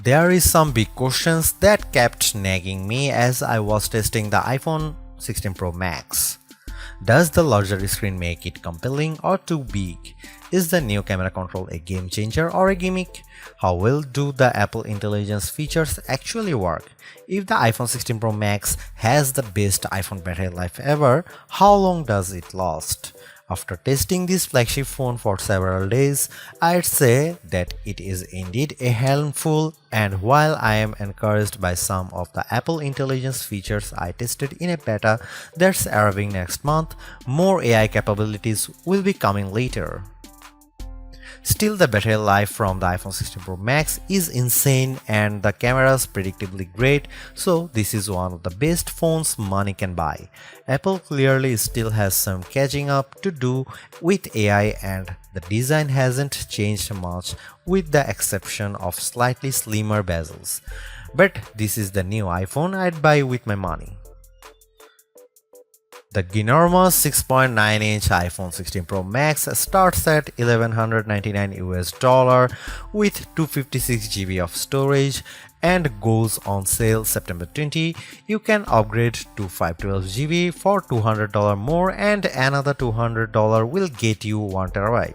There is some big questions that kept nagging me as I was testing the iPhone 16 Pro Max. Does the larger screen make it compelling or too big? Is the new camera control a game changer or a gimmick? How well do the Apple Intelligence features actually work? If the iPhone 16 Pro Max has the best iPhone battery life ever, how long does it last? After testing this flagship phone for several days, I'd say that it is indeed a handful, and while I am encouraged by some of the Apple Intelligence features I tested in a beta that's arriving next month, more AI capabilities will be coming later. Still, the battery life from the iPhone 16 Pro Max is insane and the camera's predictably great, so this is one of the best phones money can buy. Apple clearly still has some catching up to do with AI, and the design hasn't changed much with the exception of slightly slimmer bezels. But this is the new iPhone I'd buy with my money. The ginormous 6.9-inch iPhone 16 Pro Max starts at $1,199 with 256 GB of storage and goes on sale September 20. You can upgrade to 512 GB for $200 more, and another $200 will get you 1 TB.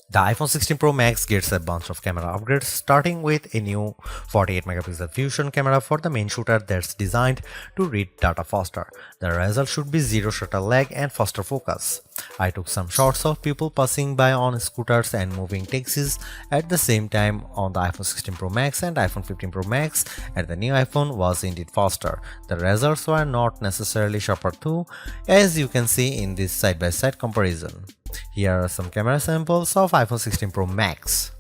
The iPhone 16 Pro Max gets a bunch of camera upgrades, starting with a new 48-megapixel fusion camera for the main shooter that's designed to read data faster. The result should be zero shutter lag and faster focus. I took some shots of people passing by on scooters and moving taxis at the same time on the iPhone 16 Pro Max and iPhone 15 Pro Max, and the new iPhone was indeed faster. The results were not necessarily sharper too, as you can see in this side-by-side comparison. Here are some camera samples of iPhone 16 Pro Max.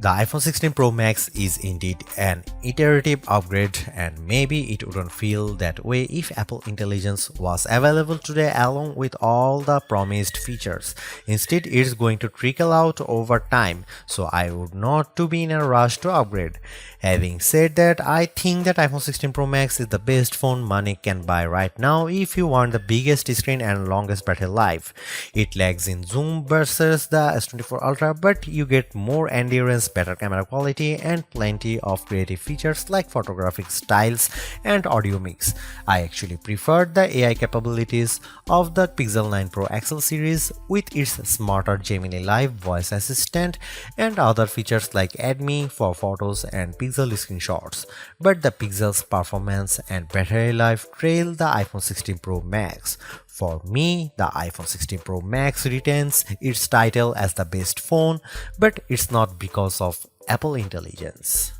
The iPhone 16 Pro Max is indeed an iterative upgrade, and maybe it wouldn't feel that way if Apple Intelligence was available today along with all the promised features. Instead, it's going to trickle out over time, so I would not to be in a rush to upgrade. Having said that, I think that iPhone 16 Pro Max is the best phone money can buy right now if you want the biggest screen and longest battery life. It lags in zoom versus the S24 Ultra, but you get more endurance, better camera quality, and plenty of creative features like photographic styles and audio mix. I actually preferred the AI capabilities of the Pixel 9 Pro XL series with its smarter Gemini Live voice assistant and other features like Add Me for photos and Pixel screenshots. But the Pixel's performance and battery life trail the iPhone 16 Pro Max. For me, the iPhone 16 Pro Max retains its title as the best phone, but it's not because of Apple Intelligence.